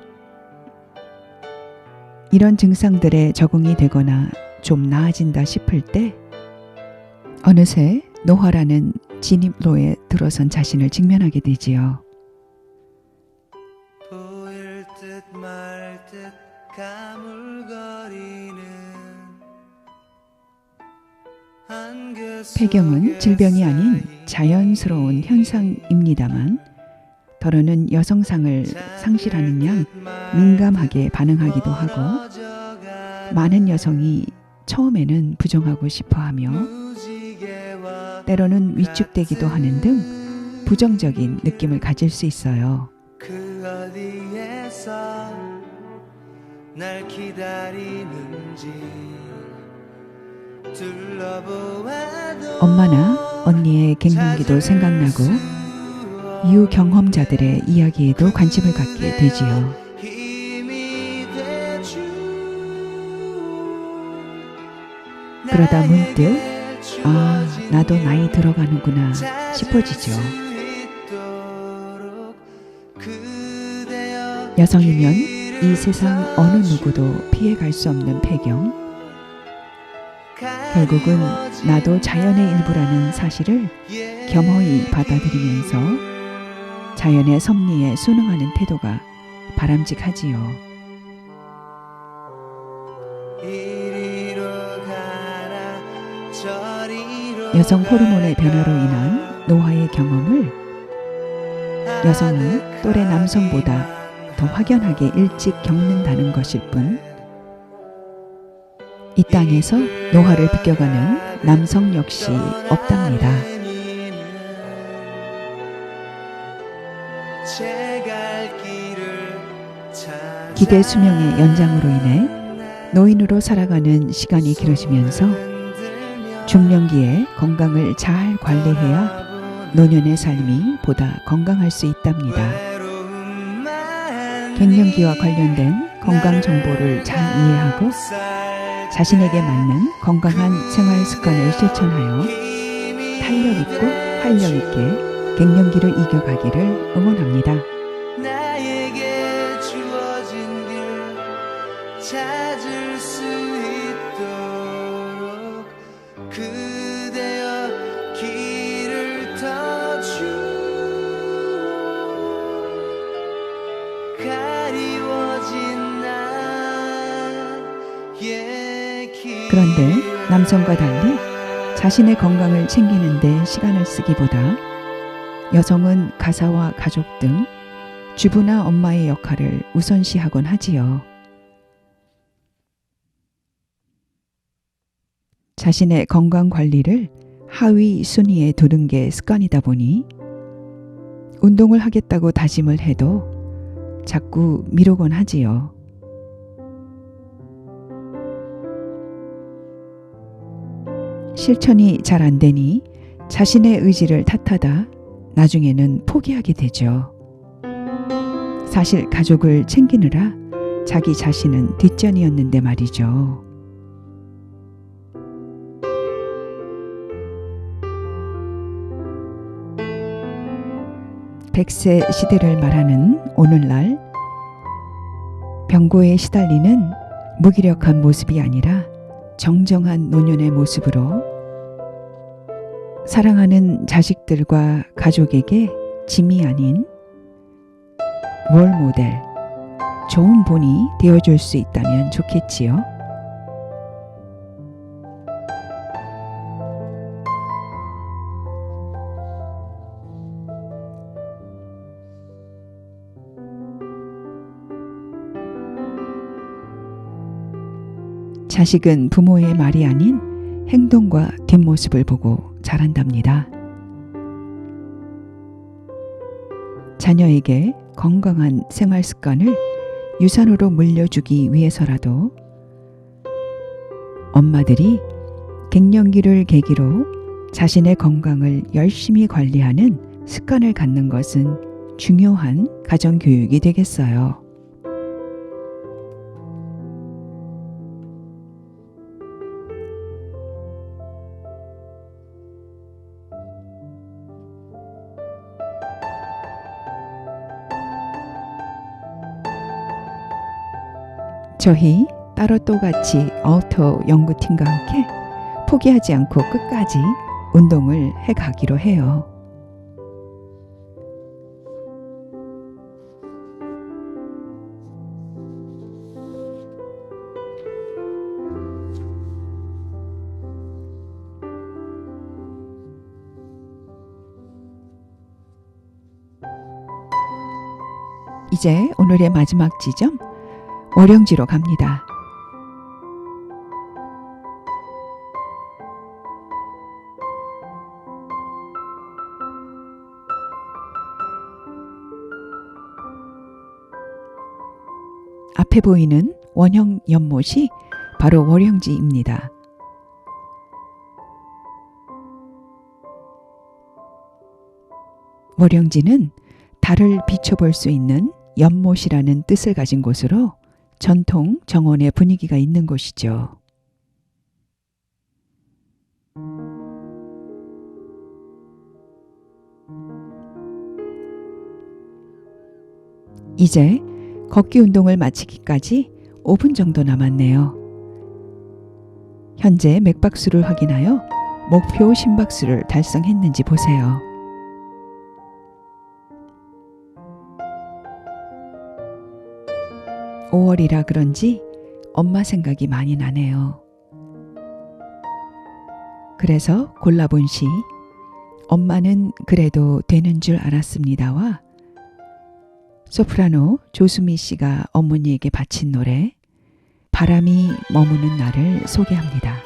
이런 증상들에 적응이 되거나 좀 나아진다 싶을 때 어느새 노화라는 진입로에 들어선 자신을 직면하게 되지요. 보일 듯 말 듯 가물거리는 안개 폐경은 속에 질병이 아닌 쌓인 자연스러운 현상입니다만, 더러는 여성상을 상실하는 양 민감하게 반응하기도 하고, 많은 여성이 처음에는 부정하고 싶어하며 무지개와 때로는 위축되기도 하는 등 부정적인 느낌을 가질 수 있어요. 그 어디에서 날 기다리는지 둘러보아도 엄마나 언니의 갱년기도 생각나고 유경험자들의 이야기에도 관심을 갖게 되지요. 힘이 되줄 그러다 문득 나에게 주어진 나도 나이 들어가는구나 싶어지죠. 여성이면 이 세상 어느 누구도 피해갈 수 없는 폐경. 결국은 나도 자연의 일부라는 사실을 겸허히 받아들이면서 자연의 섭리에 순응하는 태도가 바람직하지요. 이리로 가라 저리로 여성 호르몬의 변화로 인한 노화의 경험을 여성은 또래 남성보다 더 확연하게 일찍 겪는다는 것일 뿐, 이 땅에서 노화를 비껴가는 남성 역시 없답니다. 기대 수명의 연장으로 인해 노인으로 살아가는 시간이 길어지면서 중년기에 건강을 잘 관리해야 노년의 삶이 보다 건강할 수 있답니다. 갱년기와 관련된 건강 정보를 잘 이해하고 자신에게 맞는 건강한 생활 습관을 실천하여 탄력 있고 활력 있게 갱년기를 이겨가기를 응원합니다. 나에게 주어진 길 찾을 수 있도록 그대여 길을 터주 가리워진 나의 길. 그런데 남성과 달리 자신의 건강을 챙기는 데 시간을 쓰기보다 여성은 가사와 가족 등 주부나 엄마의 역할을 우선시하곤 하지요. 자신의 건강 관리를 하위 순위에 두는 게 습관이다 보니 운동을 하겠다고 다짐을 해도 자꾸 미루곤 하지요. 실천이 잘 안 되니 자신의 의지를 탓하다 나중에는 포기하게 되죠. 사실 가족을 챙기느라 자기 자신은 뒷전이었는데 말이죠. 백세 시대를 말하는 오늘날 병고에 시달리는 무기력한 모습이 아니라 정정한 노년의 모습으로 사랑하는 자식들과 가족에게 짐이 아닌 롤모델, 좋은 본이 되어줄 수 있다면 좋겠지요. 자식은 부모의 말이 아닌 행동과 뒷모습을 보고 자란답니다. 자녀에게 건강한 생활 습관을 유산으로 물려주기 위해서라도 엄마들이 갱년기를 계기로 자신의 건강을 열심히 관리하는 습관을 갖는 것은 중요한 가정교육이 되겠어요. 저희 따로 또같이 얼터 연구팀과 함께 포기하지 않고 끝까지 운동을 해가기로 해요. 이제 오늘의 마지막 지점, 월영지로 갑니다. 앞에 보이는 원형 연못이 바로 월영지입니다. 월영지는 달을 비춰볼 수 있는 연못이라는 뜻을 가진 곳으로 전통 정원의 분위기가 있는 곳이죠. 이제 걷기 운동을 마치기까지 5분 정도 남았네요. 현재 맥박수를 확인하여 목표 심박수를 달성했는지 보세요. (5월이라) 그런지 엄마 생각이 많이 나네요. 그래서 골라본 시 엄마는 그래도 되는 줄 알았습니다와 소프라노 조수미 씨가 어머니에게 바친 노래 바람이 머무는 날을 소개합니다.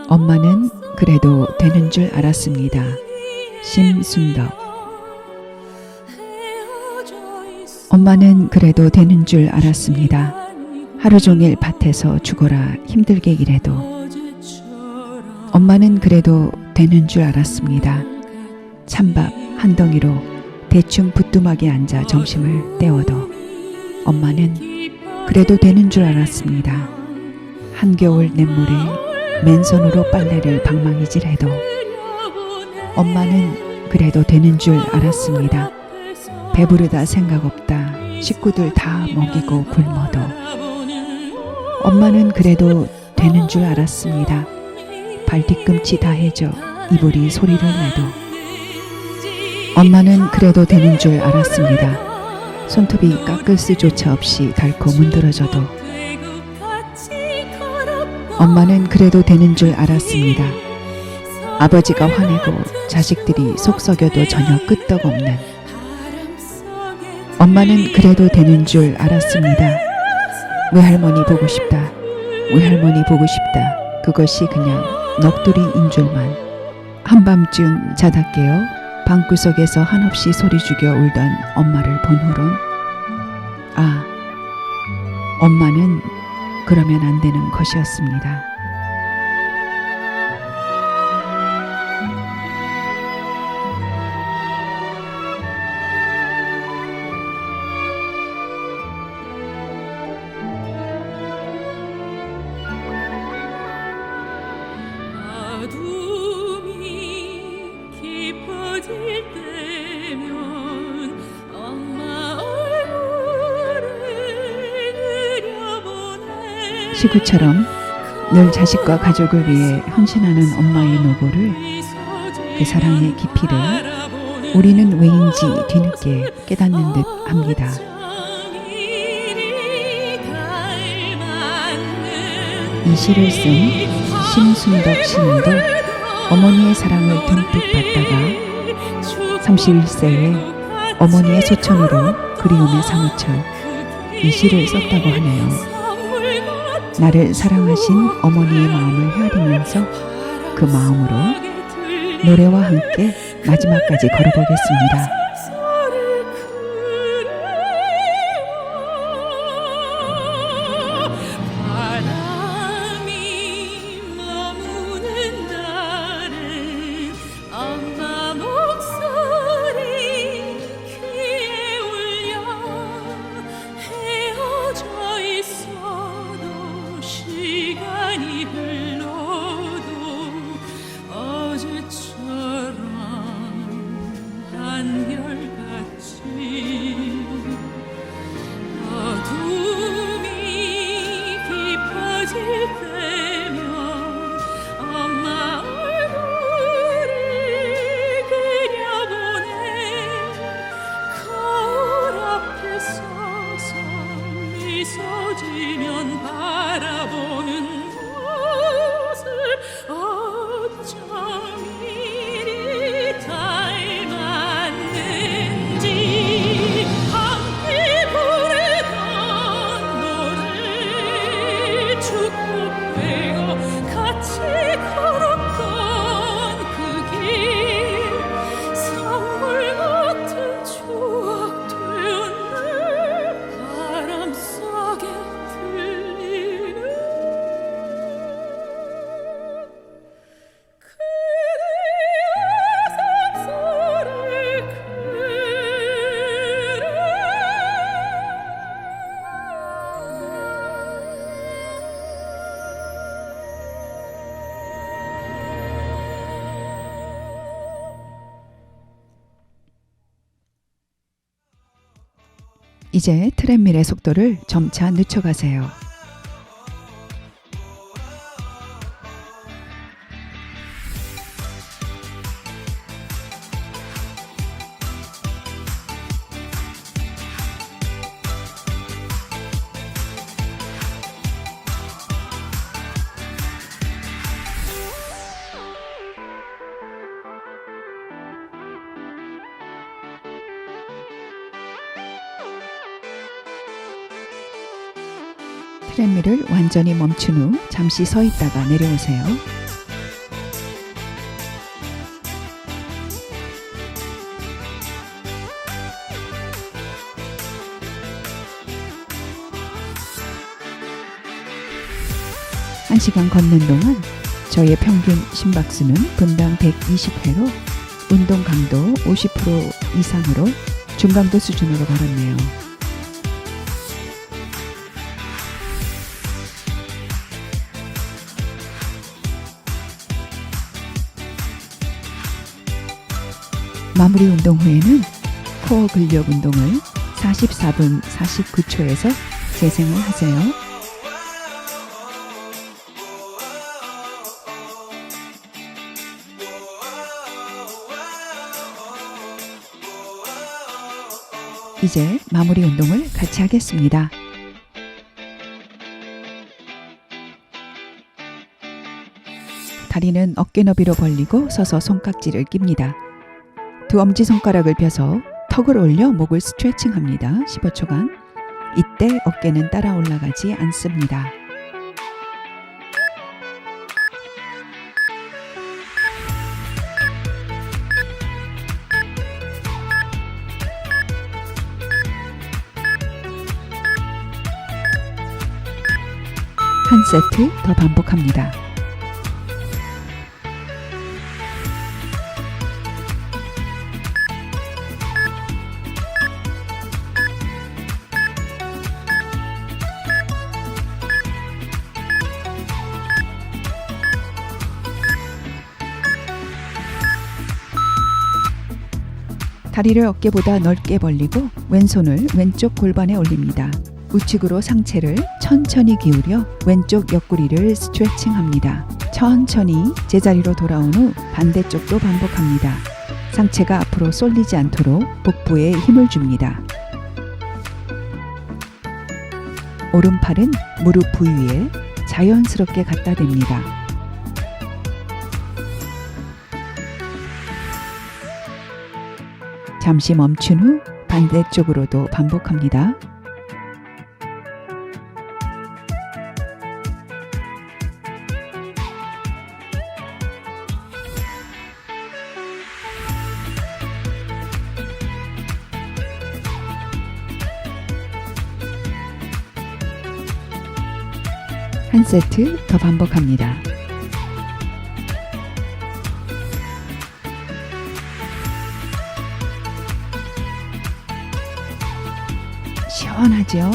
엄마는 그래도 되는 줄 알았습니다. 심순덕. 엄마는 그래도 되는 줄 알았습니다. 하루 종일 밭에서 죽어라 힘들게 일해도. 엄마는 그래도 되는 줄 알았습니다. 찬밥 한 덩이로 대충 부뚜막에 앉아 점심을 때워도. 엄마는 그래도 되는 줄 알았습니다. 한겨울 냇물에 맨손으로 빨래를 방망이질해도. 엄마는 그래도 되는 줄 알았습니다. 배부르다 생각 없다 식구들 다 먹이고 굶어도. 엄마는 그래도 되는 줄 알았습니다. 발 뒤꿈치 다 해져 이불이 소리를 내도. 엄마는 그래도 되는 줄 알았습니다. 손톱이 깎을 수조차 없이 닳고 문드러져도. 엄마는 그래도 되는 줄 알았습니다. 아버지가 화내고 자식들이 속 썩여도 전혀 끄떡없는. 엄마는 그래도 되는 줄 알았습니다. 외할머니 보고 싶다. 외할머니 보고 싶다. 그것이 그냥 넋두리인 줄만. 한밤중 자다 깨어 방구석에서 한없이 소리 죽여 울던 엄마를 본 후론 아, 엄마는 그러면 안 되는 것이었습니다. 어둠이 깊어질 때면 엄마 얼굴을 그려보네. 시구처럼 늘 자식과 가족을 위해 헌신하는 엄마의 노고를, 그 사랑의 깊이를 우리는 왜인지 뒤늦게 깨닫는 듯 합니다. 이 시를 쓴 심순덕 시인도 어머니의 사랑을 듬뿍 받다가 31세에 어머니의 소천으로 그리움에 사무쳐 이 시를 썼다고 하네요. 나를 사랑하신 어머니의 마음을 헤아리면서 그 마음으로 노래와 함께 마지막까지 걸어보겠습니다. 바람이 머무는 날은 엄마 목소리 귀에 울려. 헤어져 있어도 시간이 흘러 꺼지면 바라보는 것을 어쩜 이리 닮았는지 함께 부르던 노래 축복되어 같이 걸었던 그 길 선물 같은 추억 되었네 바람 속에 들리는 그대의 숨소리 이제 트렌밀의 속도를 점차 늦춰가세요. 트렌밀을 완전히 멈춘 후 잠시 서 있다가 내려오세요. 한 시간 걷는 동안 저의 평균 심박수는 분당 120회로 운동 강도 50% 이상으로 중강도 수준으로 걸었네요. 마무리 운동 후에는 코어 근력 운동을 44분 49초에서 재생을 하세요. 이제 마무리 운동을 같이 하겠습니다. 다리는 어깨 너비로 벌리고 서서 손깍지를 낍니다. 두 엄지손가락을 펴서 턱을 올려 목을 스트레칭합니다. 15초간. 이때 어깨는 따라 올라가지 않습니다. 한 세트 더 반복합니다. 다리를 어깨보다 넓게 벌리고 왼손을 왼쪽 골반에 올립니다. 우측으로 상체를 천천히 기울여 왼쪽 옆구리를 스트레칭합니다. 천천히 제자리로 돌아온 후 반대쪽도 반복합니다. 상체가 앞으로 쏠리지 않도록 복부에 힘을 줍니다. 오른팔은 무릎 부위에 자연스럽게 갖다 댑니다. 잠시 멈춘 후 반대쪽으로도 반복합니다. 한 세트 더 반복합니다. 시원하죠?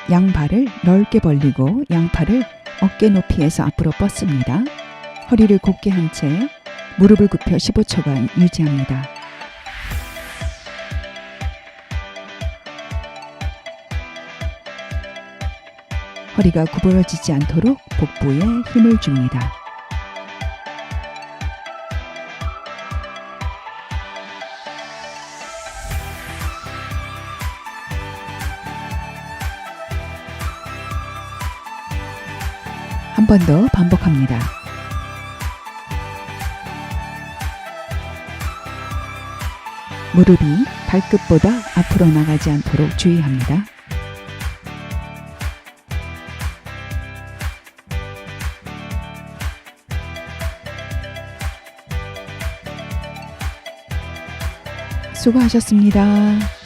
양발을 넓게 벌리고 양팔을 어깨 높이에서 앞으로 뻗습니다. 허리를 곧게 한 채 무릎을 굽혀 15초간 유지합니다. 허리가 구부러지지 않도록 복부에 힘을 줍니다. 한 번 더 반복합니다. 무릎이 발끝보다 앞으로 나가지 않도록 주의합니다. 수고하셨습니다.